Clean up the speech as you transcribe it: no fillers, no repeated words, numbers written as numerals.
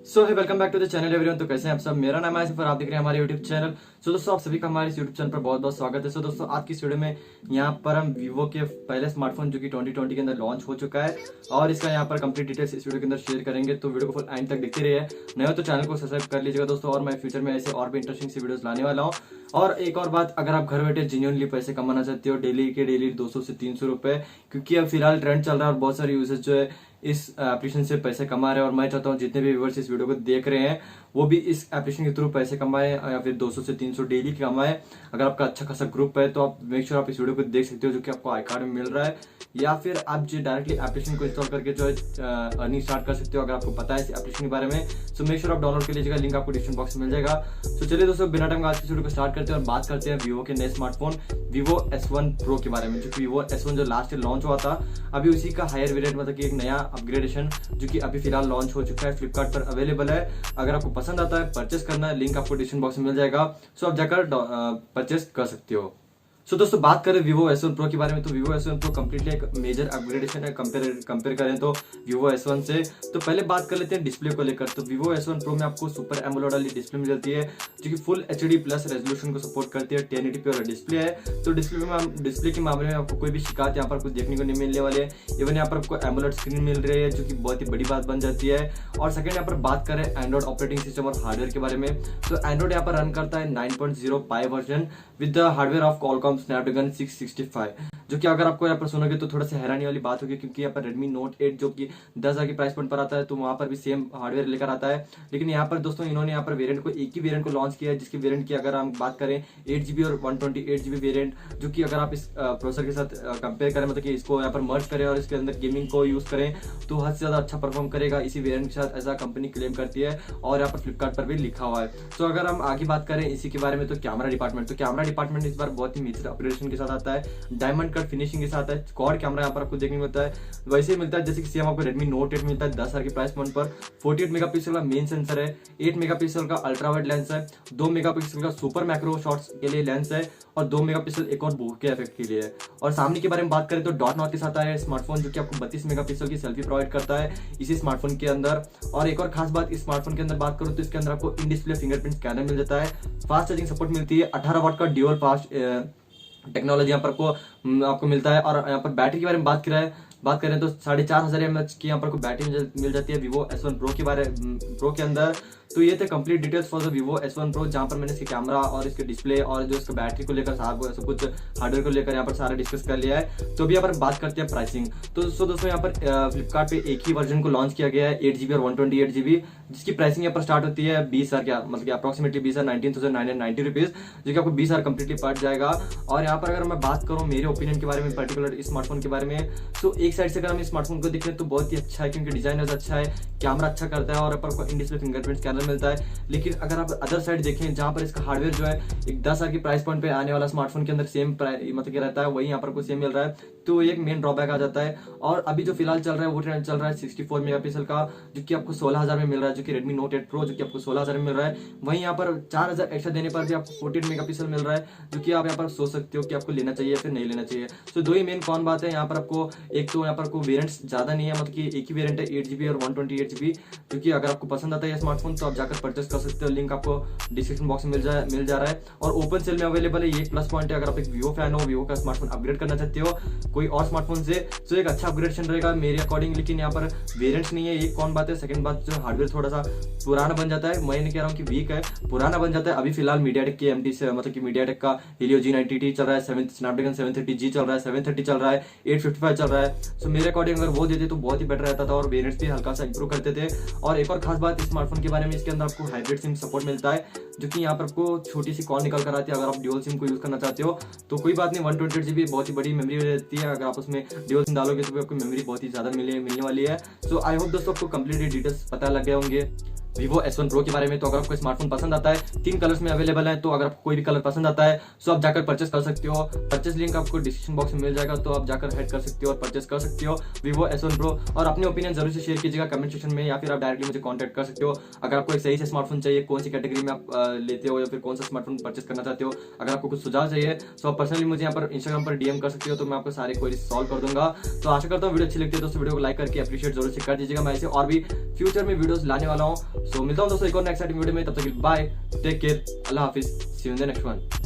So hi welcome back to the channel everyone. तो कैसे हैं आप सब। मेरा नाम है आसिफ और आप देख रहे हैं हमारे यूट्यूब चैनल। सो दोस्तों, आप सभी का हमारे इस यूट्यूब चैनल पर बहुत बहुत स्वागत है। सो दोस्तों, आज की इस वीडियो में यहाँ पर हम वीवो के पहले स्मार्टफोन जो कि 2020 के अंदर लॉन्च हो चुका है और इसका यहाँ पर कंप्लीट डिटेल्स इस वीडियो के अंदर शेयर करेंगे। तो वीडियो को फुल एंड तक देखते रहिए। नए हो तो चैनल को सब्सक्राइब कर लीजिएगा दोस्तों, और मैं फ्यूचर में ऐसे और भी इंटरेस्टिंग सी वीडियोस लाने वाला हूँ। और एक और बात, अगर आप घर बैठे जेन्युइनली पैसे कमाना चाहते हो डेली के डेली 200 से 300 रुपए, क्योंकि अब फिलहाल ट्रेंड चल रहा है और बहुत सारे यूजर्स जो है इस एप्लीकेशन से पैसे कमा रहे हैं। और मैं चाहता हूँ जितने भी व्यूअर्स इस वीडियो को देख रहे हैं वो भी इस एप्लीकेशन के थ्रू पैसे कमाए या फिर 200 से 300 डेली कमाए। अगर आपका अच्छा खासा ग्रुप है तो आप मेक श्योर आप इस वीडियो को देख सकते हो, जो कि आपको आई कार्ड में मिल रहा है, या फिर आप जो डायरेक्टली एप्लीकेशन को इंस्टॉल करके जो है अर्निंग स्टार्ट कर सकते हो अगर आपको पता है इस एप्लीकेशन के बारे में। सो मेक श्योर आप डाउनलोड कर लीजिएगा, लिंक आपको डिस्क्रिप्शन बॉक्स में मिल जाएगा। तो चलिए दोस्तों, बिना टाइम आज की वीडियो को स्टार्ट करते हैं और बात करते हैं वीवो के नए स्मार्टफोन वीवो S1 Pro के बारे में। जो कि वीवो S1 जो लास्ट ईयर लॉन्च हुआ था, अभी उसी का हायर वेरिएंट मतलब कि एक नया अपग्रेडेशन जो कि अभी फिलहाल लॉन्च हो चुका है, फ्लिपकार्ट पर अवेलेबल है। अगर आपको पसंद आता है, परचेस करना है, लिंक आपको डिस्क्रिप्शन बॉक्स में मिल जाएगा। सो आप जाकर परचेस कर सकते हो। सो दोस्तों, बात करें वीवो S1 Pro के बारे में, तो वीवो S1 Pro कंप्लीटली एक मेजर अपग्रेडेशन है कंपेयर करें तो वीवो S1 से। तो पहले बात कर लेते हैं डिस्प्ले को लेकर। तो वीवो S1 Pro में आपको सुपर एमोलेड वाली डिस्प्ले मिल जाती है, जो कि फुल HD प्लस रेजोल्यूशन को सपोर्ट करती है। 1080p वाला डिस्प्ले है। तो डिस्प्ले के मामले में आपको कोई भी शिकायत यहाँ पर कुछ देखने को नहीं मिलने वाले है। इवन यहाँ पर आपको एमोलेड स्क्रीन मिल रही है, जो कि बहुत ही बड़ी बात बन जाती है। और सेकंड, यहाँ पर बात करें एंड्रॉइड ऑपरेटिंग सिस्टम और हार्डवेयर के बारे में, तो एंड्रॉइड यहाँ पर रन करता है 9.0 Pie version with the hardware of Qualcomm Snapdragon 665, जो कि अगर आपको यहाँ पर सुनोगे तो थोड़ा सा हैरानी वाली बात होगी, क्योंकि यहाँ पर Redmi Note 8 जो कि 10,000 की प्राइस पॉइंट पर आता है, तो वहां पर भी सेम हार्डवेयर लेकर आता है। लेकिन यहाँ पर दोस्तों इन्होंने यहाँ पर वेरिएंट को एक ही वेरिएंट को लॉन्च किया है, जिसकी वेरिएंट की अगर हम बात करें 8GB और 128GB वेरिएंट, जो कि अगर आप इस प्रोसेसर के साथ कंपेयर करें, मतलब कि इसको यहाँ पर मर्ज करें और इसके अंदर गेमिंग को यूज करें, तो हद से ज्यादा अच्छा परफॉर्म करेगा इसी वेरिएंट के साथ, ऐसा कंपनी क्लेम करती है और यहाँ पर फ्लिपकार्ट पर भी लिखा हुआ है। तो अगर हम आगे बात करें इसी के बारे में, तो कैमरा डिपार्टमेंट इस बार बहुत ही मेजर अपग्रेडेशन के साथ आता है, डायमंड कट फिनिशिंग के साथ है। क्वाड कैमरा यहाँ पर आपको देखने को मिलता है, वैसे ही मिलता है जैसे कि सेम आपको Redmi Note 8 मिलता है 10,000 की प्राइस पॉइंट पर। 48 मेगापिक्सल का मेन सेंसर है, 8 मेगापिक्सल का अल्ट्रा वाइड लेंस है, 2 मेगापिक्सल का सुपर मैक्रो शॉट्स के लिए लेंस है और 2 मेगापिक्सल एक और बूके इफेक्ट के लिए है। और सामने के बारे में बात करें तो डॉट नॉट के साथ आया है स्मार्टफोन, जो कि आपको 32 मेगापिक्सल की सेल्फी प्रोवाइड करता है इसी स्मार्टफोन के अंदर। और एक और खास बात इस स्मार्टफोन के अंदर बात करूं तो इसके अंदर आपको इन डिस्प्ले फिंगरप्रिंट स्कैनर मिल जाता है, फास्ट चार्जिंग सपोर्ट मिलती है, 18 वाट का ड्यूअल फास्ट टेक्नोलॉजी यहाँ पर आपको मिलता है। और यहाँ पर बैटरी के बारे में बात करें तो 4500 mAh की यहाँ पर आपको बैटरी मिल जाती है वीवो S1 Pro प्रो के अंदर। तो ये थे complete details for the Vivo S1 Pro, जहाँ पर मैंने इसके कैमरा और इसके डिस्प्ले और जो इसका बैटरी को लेकर सब कुछ हार्डवेयर को लेकर यहाँ पर सारा डिस्कस कर लिया है। तो अभी यहाँ पर बात करते हैं प्राइसिंग। तो दोस्तों यहाँ पर फ्लिपकार्ट पे एक ही वर्जन को लॉन्च किया गया है 8GB और 128GB, जिसकी प्राइसिंग यहाँ पर स्टार्ट होती है 20,000 क्या मतलब कि अप्रोक्सीमेटली 19,990 रुपीज, जो कि आपको 20,000 कंप्लीटली पड़ जाएगा। और यहाँ पर अगर मैं बात करूँ मेरे ओपिनियन के बारे में, पर्टिकुलर इस स्मार्टफोन के बारे में, तो एक साइड से अगर हम इस स्मार्टफोन को देखें तो बहुत ही अच्छा है, क्योंकि डिजाइन अच्छा है, कैमरा अच्छा करता है और आपको इन डिस्प्ले फिंगरप्रिंट स्कैनर मिलता है। लेकिन अगर आप अदर साइड देखें, जहां पर इसका हार्डवेयर जो है एक 10,000 की प्राइस पॉइंट पे आने वाला स्मार्टफोन के अंदर सेम मतलब क्या रहता है, वही यहाँ पर आपको सेम मिल रहा है, तो एक मेन ड्रॉबैक आ जाता है। और अभी जो फिलहाल चल रहा है वो ट्रेंड चल रहा है 64 मेगापिक्सल का, जो कि आपको 16,000 में मिल रहा है, जो कि Redmi Note 8 Pro जो कि आपको 16,000 में मिल रहा है। वहीं यहाँ पर 4,000 एक्स्ट्रा देने पर भी आपको 14 मेगापिक्सल मिल रहा है, जो कि आप यहाँ पर सोच सकते हो कि आपको लेना चाहिए फिर नहीं लेना चाहिए। तो दो ही मेन कौन बात है यहाँ पर आपको, एक तो यहाँ पर आपको वेरिएंट्स ज्यादा नहीं है, मतलब कि एक ही वेरिएंट है 8GB और 128GB, जो कि अगर आपको पसंद आता है स्मार्टफोन तो आप जाकर परचेस कर सकते हो, लिंक आपको डिस्क्रिप्शन बॉक्स में मिल जा रहा है और ओपन सेल में अवेलेबल है। ये प्लस पॉइंट है, अगर आप एक वीवो फैन हो, वीवो का स्मार्टफोन अपग्रेड करना चाहते हो कोई और स्मार्टफोन से, तो एक अच्छा अपग्रेडेशन रहेगा मेरे अकॉर्डिंग। लेकिन यहाँ पर वेरिएंट्स नहीं है, एक कौन बात है। सेकंड बात, जो हार्डवेयर थोड़ा सा पुराना बन जाता है, मैं नहीं कह रहा हूँ कि वीक है, पुराना बन जाता है। अभी फिलहाल मीडियाटेक के MT से मतलब कि मीडियाटेक का Helio G90T चल रहा है, स्नैपड्रैगन 730G चल रहा है, 730 चल रहा है, 855 चल रहा है। सो मेरे अकॉर्डिंग अगर वो देते तो बहुत ही बेटर रहता था और वेरिएंट्स भी हल्का सा इंप्रूव करते थे। और एक और खास बात इस स्मार्टफोन के बारे में, इसके अंदर आपको हाइब्रिड सिम सपोर्ट मिलता है, जो कि यहाँ पर आपको छोटी सी कॉल निकल कर आती है। अगर आप ड्यूअल सिम को यूज करना चाहते हो तो कोई बात नहीं, 128GB बहुत ही बड़ी मेमोरी रहती है, अगर आप उसमें ड्यूअल सिम डालोगे तो आपको मेमोरी बहुत ही ज्यादा मिलने वाली है। सो आई होप दोस्तों आपको कंप्लीट डिटेल्स पता लग गए होंगे वीवो S1 Pro के बारे में। तो अगर आपको स्मार्टफोन पसंद आता है, 3 कलर्स में अवेलेबल है, तो अगर आपको कोई भी कलर पसंद आता है तो आप जाकर परचेस कर सकते हो। परचेस लिंक आपको डिस्क्रिप्शन बॉक्स में मिल जाएगा, तो आप जाकर हेड कर सकते हो और परचेस कर सकते हो वीवो S1 Pro। और अपने ओपिनियन जरूर से शेयर कीजिएगा कमेंट सेक्शन में, या फिर आप डायरेक्टली मुझे कॉन्टैक्ट कर सकते हो। अगर आपको एक सही से स्मार्टफोन चाहिए, कौन सी कैटेगरी में आप लेते हो या फिर कौन सा स्मार्टफोन परचेस करना चाहते हो, अगर आपको कुछ सुझाव चाहिए तो आप पर्सनली मुझे यहाँ पर इंस्टाग्राम पर DM कर सकते हो, तो मैं आपको सारे क्वेरीज सॉल्व कर दूंगा। तो आशा करता हूँ वीडियो अच्छी लगती है दोस्तों, वीडियो को लाइक करके अप्रिशिएट जरूर से कर दीजिएगा। मैं ऐसे और भी फ्यूचर में वीडियोस लाने वाला हूँ सो मिलता हूँ दोस्तों एक और नेक्स्ट वीडियो में, तब तक बाय, टेक केयर, अल्लाह हाफिज, see you in the next one.